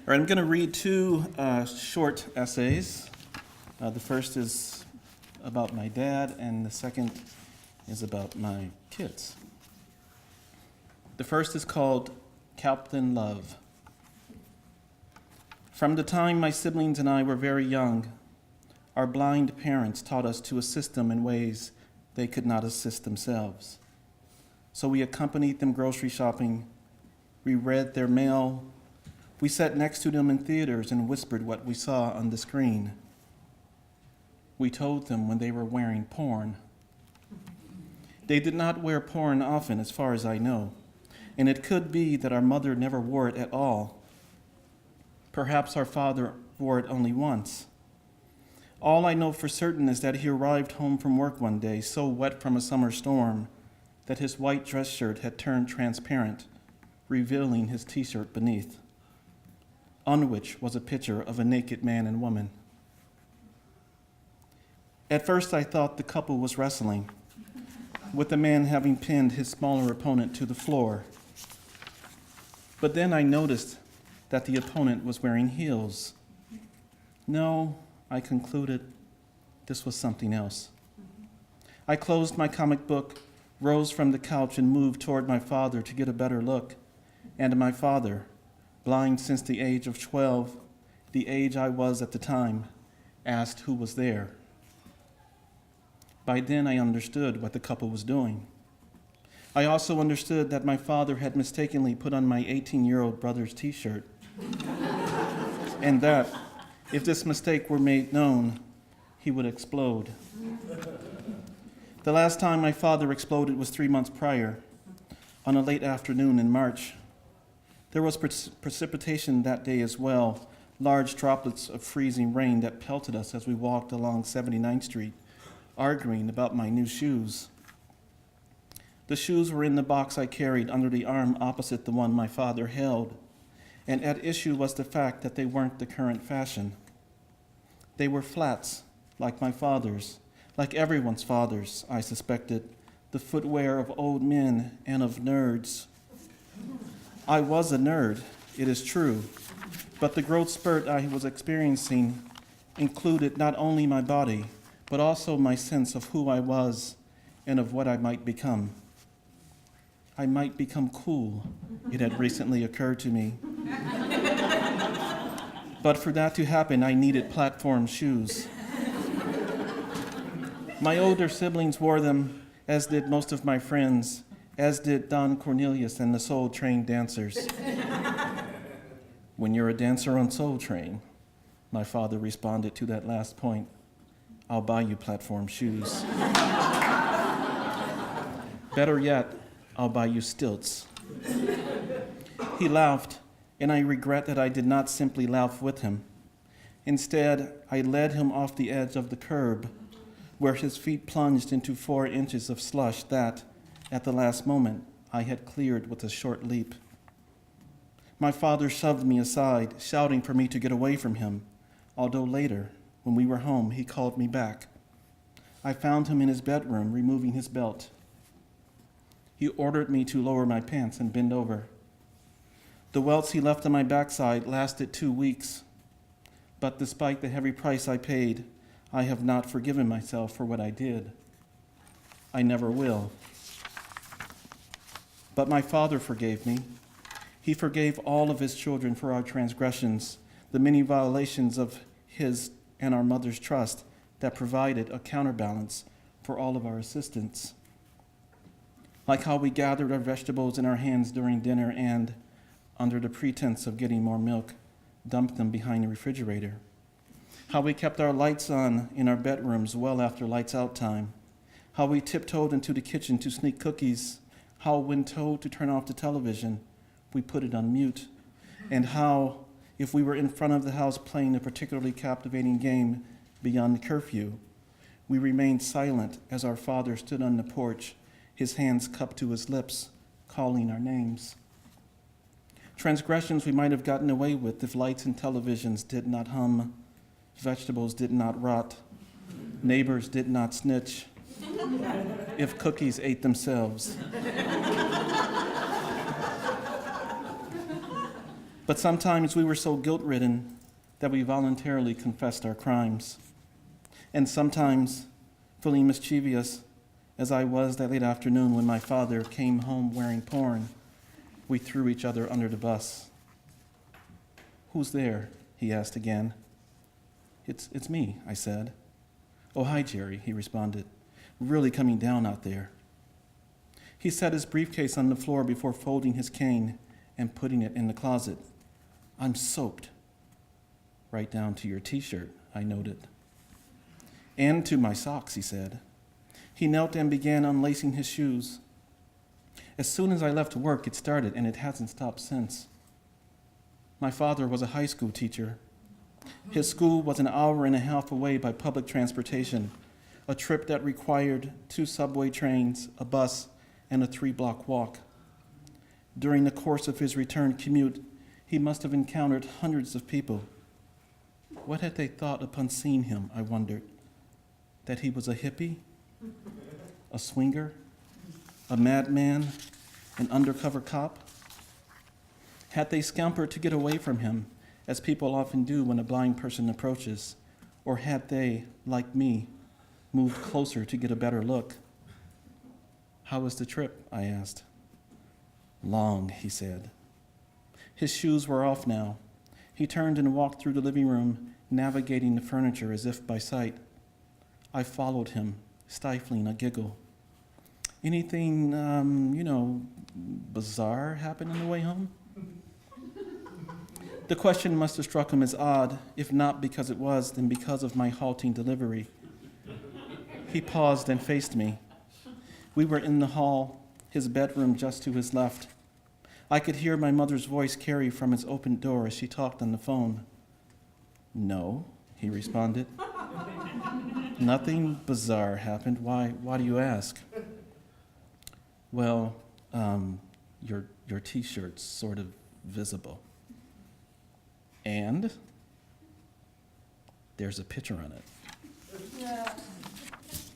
All right, I'm going to read two short essays. The first is about my dad, and the second is about my kids. The first is called Captain Love. From the time my siblings and I were very young, our blind parents taught us to assist them in ways they could not assist themselves. So we accompanied them grocery shopping, we read their mail, we sat next to them in theaters and whispered what we saw on the screen. We told them when they were wearing porn. They did not wear porn often, as far as I know, and it could be that our mother never wore it at all. Perhaps our father wore it only once. All I know for certain is that he arrived home from work one day, so wet from a summer storm that his white dress shirt had turned transparent, revealing his t-shirt beneath, on which was a picture of a naked man and woman. At first I thought the couple was wrestling, with the man having pinned his smaller opponent to the floor. But then I noticed that the opponent was wearing heels. No, I concluded, this was something else. I closed my comic book, rose from the couch, and moved toward my father to get a better look. And my father, blind since the age of 12, the age I was at the time, asked who was there. By then I understood what the couple was doing. I also understood that my father had mistakenly put on my 18-year-old brother's t-shirt, and that if this mistake were made known, he would explode. The last time my father exploded was 3 months prior, on a late afternoon in March. There was precipitation that day as well, large droplets of freezing rain that pelted us as we walked along 79th Street, arguing about my new shoes. The shoes were in the box I carried under the arm opposite the one my father held, and at issue was the fact that they weren't the current fashion. They were flats, like my father's, like everyone's father's, I suspected, the footwear of old men and of nerds. I was a nerd, it is true, but the growth spurt I was experiencing included not only my body, but also my sense of who I was and of what I might become. I might become cool, it had recently occurred to me. But for that to happen, I needed platform shoes. My older siblings wore them, as did most of my friends, as did Don Cornelius and the Soul Train dancers. When you're a dancer on Soul Train, my father responded to that last point, I'll buy you platform shoes. Better yet, I'll buy you stilts. He laughed, and I regret that I did not simply laugh with him. Instead, I led him off the edge of the curb, where his feet plunged into 4 inches of slush that, at the last moment, I had cleared with a short leap. My father shoved me aside, shouting for me to get away from him, although later, when we were home, he called me back. I found him in his bedroom, removing his belt. He ordered me to lower my pants and bend over. The welts he left on my backside lasted 2 weeks, but despite the heavy price I paid, I have not forgiven myself for what I did. I never will. But my father forgave me. He forgave all of his children for our transgressions, the many violations of his and our mother's trust that provided a counterbalance for all of our assistance. Like how we gathered our vegetables in our hands during dinner and, under the pretense of getting more milk, dumped them behind the refrigerator. How we kept our lights on in our bedrooms well after lights out time. How we tiptoed into the kitchen to sneak cookies. How, when told to turn off the television, we put it on mute. And how, if we were in front of the house playing a particularly captivating game beyond the curfew, we remained silent as our father stood on the porch, his hands cupped to his lips, calling our names. Transgressions we might have gotten away with if lights and televisions did not hum, vegetables did not rot, neighbors did not snitch, if cookies ate themselves. But sometimes we were so guilt-ridden that we voluntarily confessed our crimes. And sometimes, feeling mischievous, as I was that late afternoon when my father came home wearing porn, we threw each other under the bus. "Who's there?" he asked again. It's me," I said. "Oh, hi, Jerry," he responded. "Really coming down out there." He set his briefcase on the floor before folding his cane and putting it in the closet. "I'm soaked." "Right down to your t-shirt," I noted. "And to my socks," he said. He knelt and began unlacing his shoes. As soon as I left work, it started, and it hasn't stopped since. My father was a high school teacher. His school was an hour and a half away by public transportation, a trip that required 2 subway trains, a bus, and a 3-block walk. During the course of his return commute, he must have encountered hundreds of people. What had they thought upon seeing him, I wondered? That he was a hippie? A swinger? A madman? An undercover cop? Had they scampered to get away from him, as people often do when a blind person approaches? Or had they, like me, moved closer to get a better look? "How was the trip?" I asked. "Long," he said. His shoes were off now. He turned and walked through the living room, navigating the furniture as if by sight. I followed him, stifling a giggle. "Anything, bizarre happen on the way home?" The question must have struck him as odd, if not because it was, then because of my halting delivery. He paused and faced me. We were in the hall, his bedroom just to his left. I could hear my mother's voice carry from his open door as she talked on the phone. "No," he responded. "Nothing bizarre happened. Why do you ask?" "Well, your t-shirt's sort of visible. And there's a picture on it."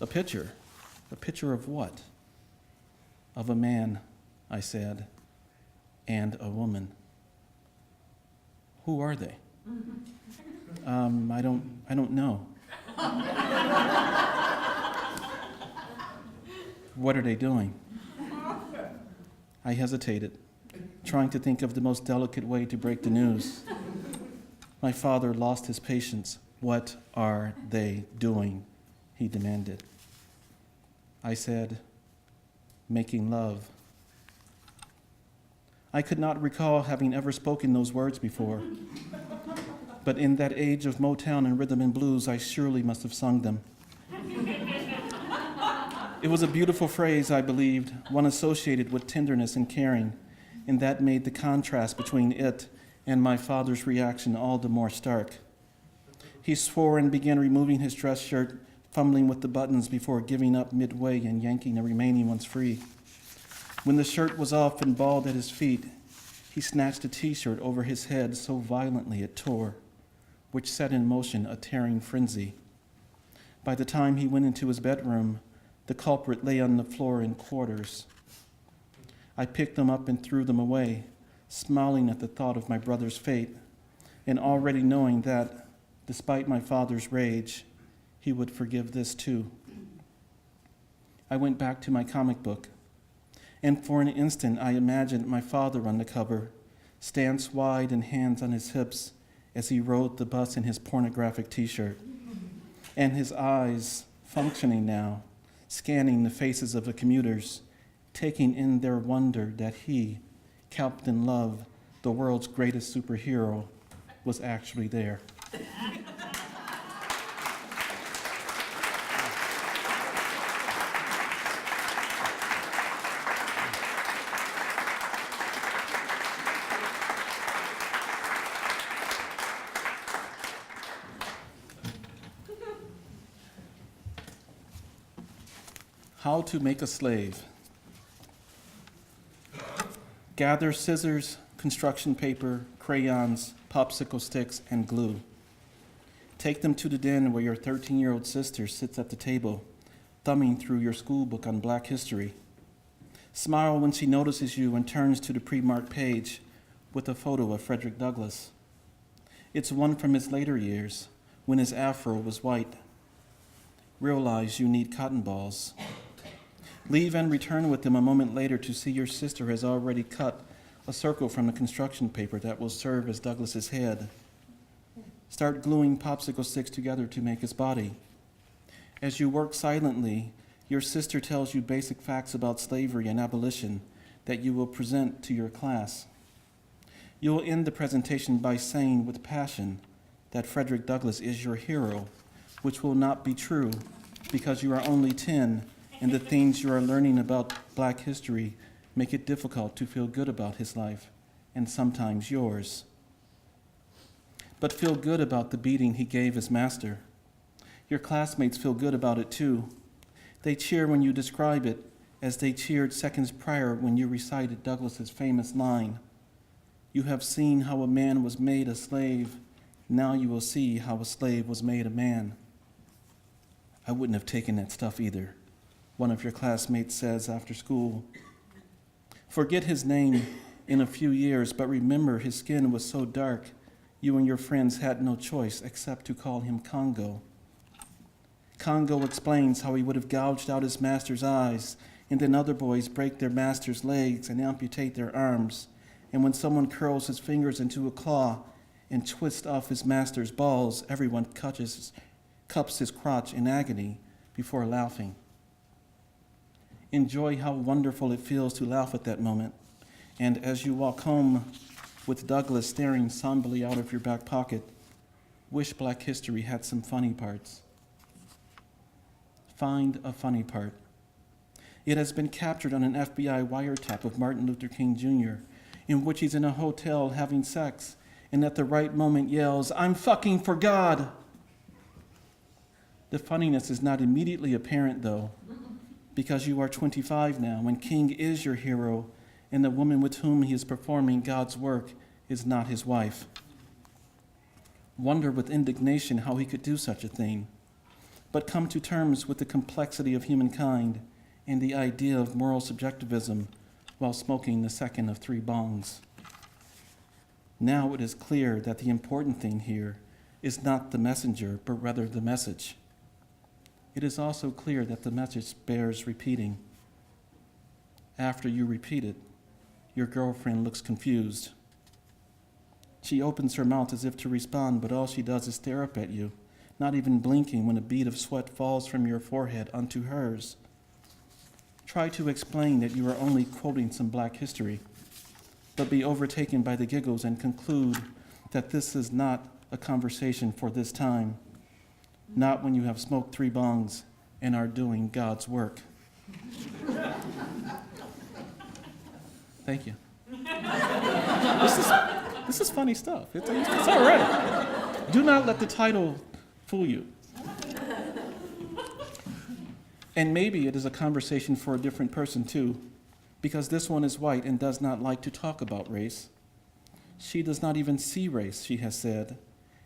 "A picture? A picture of what?" "Of a man," I said, "and a woman." "Who are they?" I don't know." "What are they doing?" I hesitated, trying to think of the most delicate way to break the news. My father lost his patience. "What are they doing?" he demanded. I said, "Making love." I could not recall having ever spoken those words before, but in that age of Motown and rhythm and blues, I surely must have sung them. It was a beautiful phrase, I believed, one associated with tenderness and caring, and that made the contrast between it and my father's reaction all the more stark. He swore and began removing his dress shirt, fumbling with the buttons before giving up midway and yanking the remaining ones free. When the shirt was off and balled at his feet, he snatched a t-shirt over his head so violently it tore, which set in motion a tearing frenzy. By the time he went into his bedroom, the culprit lay on the floor in quarters. I picked them up and threw them away, smiling at the thought of my brother's fate, and already knowing that, despite my father's rage, he would forgive this too. I went back to my comic book, and for an instant I imagined my father on the cover, stance wide and hands on his hips as he rode the bus in his pornographic t-shirt, and his eyes, functioning now, scanning the faces of the commuters, taking in their wonder that he, Captain Love, the world's greatest superhero, was actually there. How to make a slave. Gather scissors, construction paper, crayons, popsicle sticks, and glue. Take them to the den where your 13-year-old sister sits at the table, thumbing through your school book on Black history. Smile when she notices you and turns to the pre-marked page, with a photo of Frederick Douglass. It's one from his later years, when his afro was white. Realize you need cotton balls. Leave and return with them a moment later to see your sister has already cut a circle from the construction paper that will serve as Douglass's head. Start gluing popsicle sticks together to make his body. As you work silently, your sister tells you basic facts about slavery and abolition that you will present to your class. You will end the presentation by saying with passion that Frederick Douglass is your hero, which will not be true because you are only 10 and the things you are learning about Black history make it difficult to feel good about his life, and sometimes yours. But feel good about the beating he gave his master. Your classmates feel good about it too. They cheer when you describe it, as they cheered seconds prior when you recited Douglass's famous line, "You have seen how a man was made a slave, now you will see how a slave was made a man." "I wouldn't have taken that stuff either," one of your classmates says after school. Forget his name in a few years, but remember his skin was so dark, you and your friends had no choice except to call him Congo. Congo explains how he would have gouged out his master's eyes, and then other boys break their master's legs and amputate their arms. And when someone curls his fingers into a claw and twists off his master's balls, everyone cups his crotch in agony before laughing. Enjoy how wonderful it feels to laugh at that moment. And as you walk home with Douglass staring somberly out of your back pocket, wish Black history had some funny parts. Find a funny part. It has been captured on an FBI wiretap of Martin Luther King Jr., in which he's in a hotel having sex, and at the right moment yells, "I'm fucking for God!" The funniness is not immediately apparent, though, because you are 25 now, and King is your hero, and the woman with whom he is performing God's work is not his wife. Wonder with indignation how he could do such a thing, but come to terms with the complexity of humankind and the idea of moral subjectivism while smoking the second of 3 bongs. Now it is clear that the important thing here is not the messenger, but rather the message. It is also clear that the message bears repeating. After you repeat it, your girlfriend looks confused. She opens her mouth as if to respond, but all she does is stare up at you, not even blinking when a bead of sweat falls from your forehead onto hers. Try to explain that you are only quoting some Black history, but be overtaken by the giggles and conclude that this is not a conversation for this time, not when you have smoked 3 bongs and are doing God's work. Thank you. This is funny stuff. It's all right. Do not let the title fool you. And maybe it is a conversation for a different person too, because this one is white and does not like to talk about race. She does not even see race, she has said,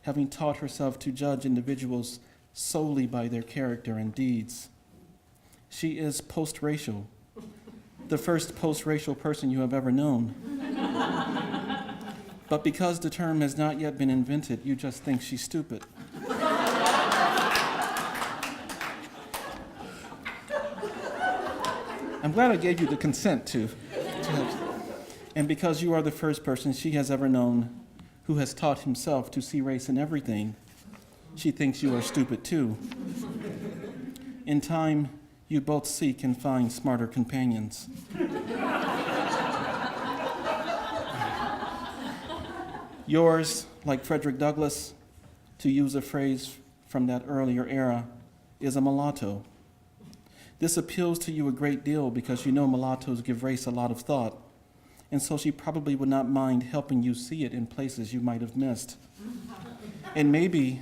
having taught herself to judge individuals solely by their character and deeds. She is post-racial, the first post-racial person you have ever known. But because the term has not yet been invented, you just think she's stupid. I'm glad I gave you the consent to. And because you are the first person she has ever known who has taught himself to see race in everything, she thinks you are stupid too. In time, you both seek and find smarter companions. Yours, like Frederick Douglass, to use a phrase from that earlier era, is a mulatto. This appeals to you a great deal because you know mulattoes give race a lot of thought, and so she probably would not mind helping you see it in places you might have missed. And maybe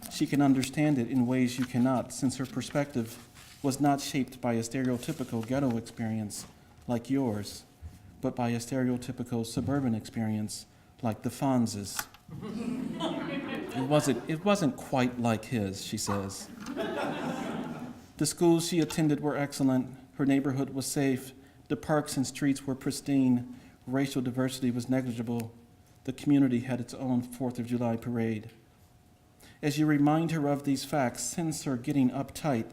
she can understand it in ways you cannot, since her perspective was not shaped by a stereotypical ghetto experience like yours, but by a stereotypical suburban experience like the Fonz's. It wasn't quite like his, she says. The schools she attended were excellent, her neighborhood was safe, the parks and streets were pristine, racial diversity was negligible, the community had its own 4th of July parade. As you remind her of these facts, sense her getting uptight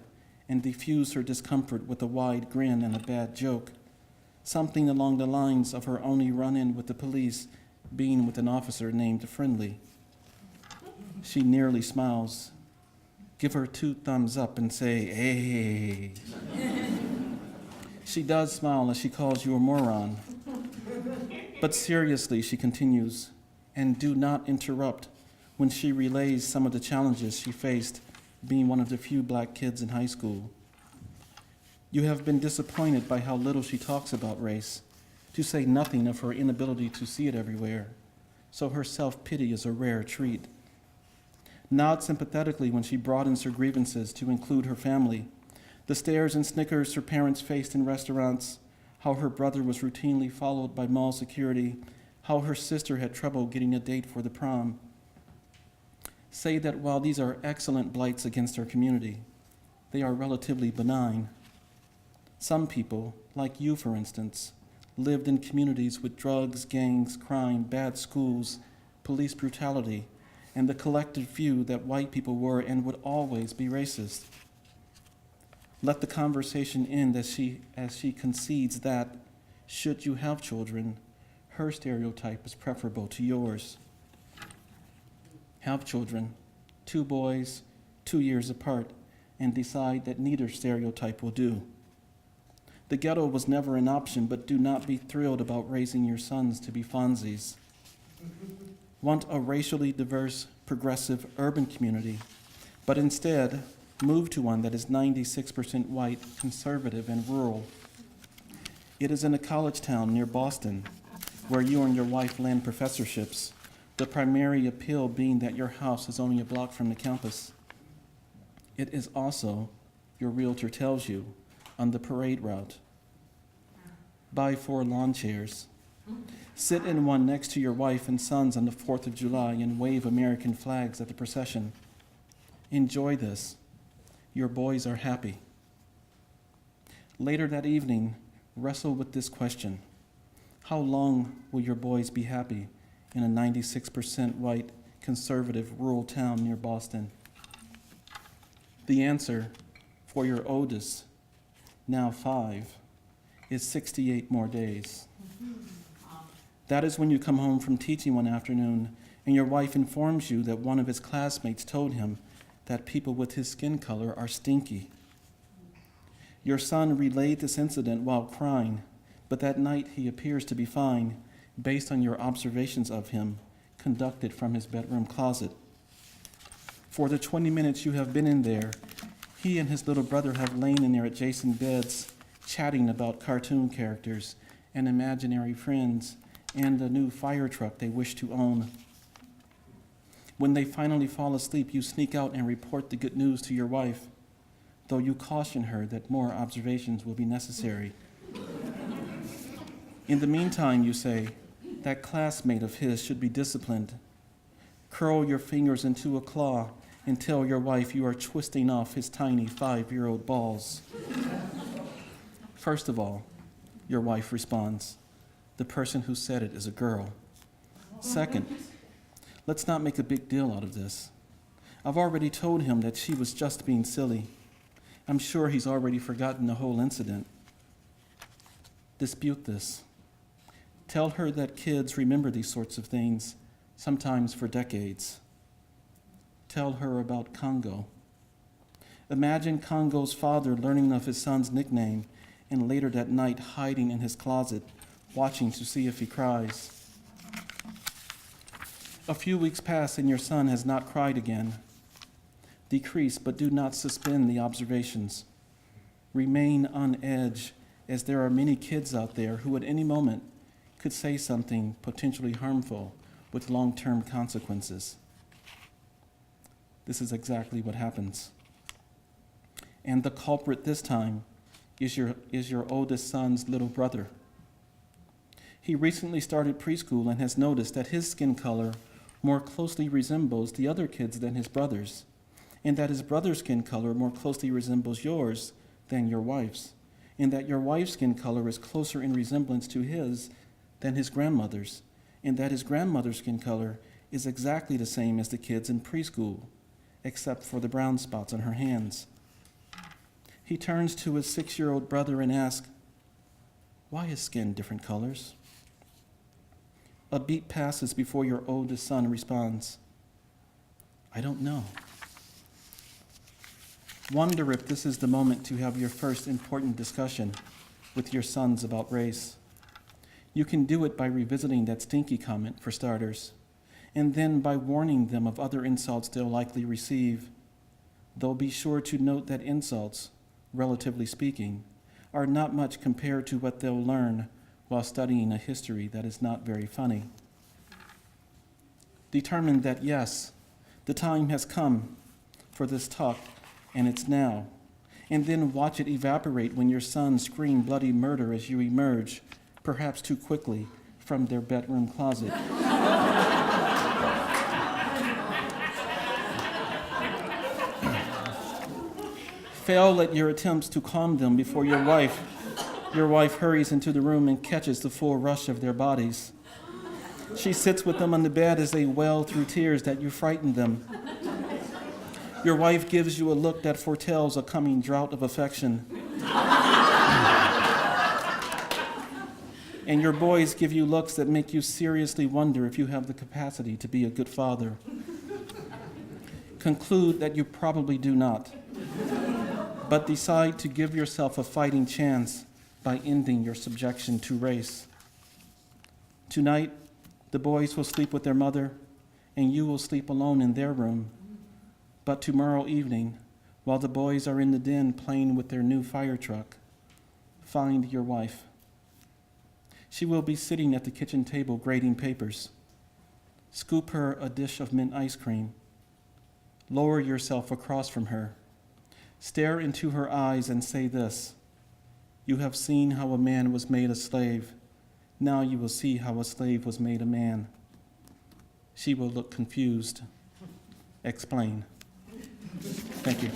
and diffuse her discomfort with a wide grin and a bad joke, something along the lines of her only run-in with the police being with an officer named Friendly. She nearly smiles. Give her 2 thumbs up and say, hey. She does smile as she calls you a moron. But seriously, she continues, and do not interrupt when she relays some of the challenges she faced being one of the few black kids in high school. You have been disappointed by how little she talks about race, to say nothing of her inability to see it everywhere, so her self-pity is a rare treat. Nod sympathetically when she broadens her grievances to include her family, the stares and snickers her parents faced in restaurants, how her brother was routinely followed by mall security, how her sister had trouble getting a date for the prom. Say that while these are excellent blights against our community, they are relatively benign. Some people, like you for instance, lived in communities with drugs, gangs, crime, bad schools, police brutality, and the collective view that white people were and would always be racist. Let the conversation end as she concedes that, should you have children, her stereotype is preferable to yours. Have children, 2 boys, 2 years apart, and decide that neither stereotype will do. The ghetto was never an option, but do not be thrilled about raising your sons to be Fonzies. Want a racially diverse, progressive urban community, but instead move to one that is 96% white, conservative, and rural. It is in a college town near Boston, where you and your wife land professorships, the primary appeal being that your house is only a block from the campus. It is also, your realtor tells you, on the parade route. Buy 4 lawn chairs. Sit in one next to your wife and sons on the 4th of July and wave American flags at the procession. Enjoy this. Your boys are happy. Later that evening, wrestle with this question. How long will your boys be happy in a 96% white, conservative rural town near Boston? The answer for your oldest, now 5, is 68 more days. That is when you come home from teaching one afternoon and your wife informs you that one of his classmates told him that people with his skin color are stinky. Your son relayed this incident while crying, but that night he appears to be fine based on your observations of him conducted from his bedroom closet. For the 20 minutes you have been in there, he and his little brother have lain in their adjacent beds, chatting about cartoon characters and imaginary friends and the new fire truck they wish to own. When they finally fall asleep, you sneak out and report the good news to your wife, though you caution her that more observations will be necessary. In the meantime, you say, that classmate of his should be disciplined. Curl your fingers into a claw and tell your wife you are twisting off his tiny 5-year-old balls. First of all, your wife responds, the person who said it is a girl. Second, let's not make a big deal out of this. I've already told him that she was just being silly. I'm sure he's already forgotten the whole incident. Dispute this. Tell her that kids remember these sorts of things, sometimes for decades. Tell her about Congo. Imagine Congo's father learning of his son's nickname and later that night hiding in his closet, watching to see if he cries. A few weeks pass and your son has not cried again. Decrease, but do not suspend the observations. Remain on edge, as there are many kids out there who at any moment could say something potentially harmful with long-term consequences. This is exactly what happens. And the culprit this time is your oldest son's little brother. He recently started preschool and has noticed that his skin color more closely resembles the other kids than his brother's, and that his brother's skin color more closely resembles yours than your wife's, and that your wife's skin color is closer in resemblance to his than his grandmother's, and that his grandmother's skin color is exactly the same as the kids in preschool, except for the brown spots on her hands. He turns to his 6-year-old brother and asks, "Why is skin different colors?" A beat passes before your oldest son responds, "I don't know." Wonder if this is the moment to have your first important discussion with your sons about race. You can do it by revisiting that stinky comment, for starters, and then by warning them of other insults they'll likely receive. Though be sure to note that insults, relatively speaking, are not much compared to what they'll learn while studying a history that is not very funny. Determine that, yes, the time has come for this talk, and it's now. And then watch it evaporate when your sons scream bloody murder as you emerge, perhaps too quickly, from their bedroom closet. Fail at your attempts to calm them before your wife hurries into the room and catches the full rush of their bodies. She sits with them on the bed as they wail through tears that you frightened them. Your wife gives you a look that foretells a coming drought of affection. And your boys give you looks that make you seriously wonder if you have the capacity to be a good father. Conclude that you probably do not, but decide to give yourself a fighting chance by ending your subjection to race. Tonight, the boys will sleep with their mother, and you will sleep alone in their room. But tomorrow evening, while the boys are in the den playing with their new fire truck, find your wife. She will be sitting at the kitchen table grading papers. Scoop her a dish of mint ice cream. Lower yourself across from her. Stare into her eyes and say this: "You have seen how a man was made a slave. Now you will see how a slave was made a man." She will look confused. Explain. Thank you.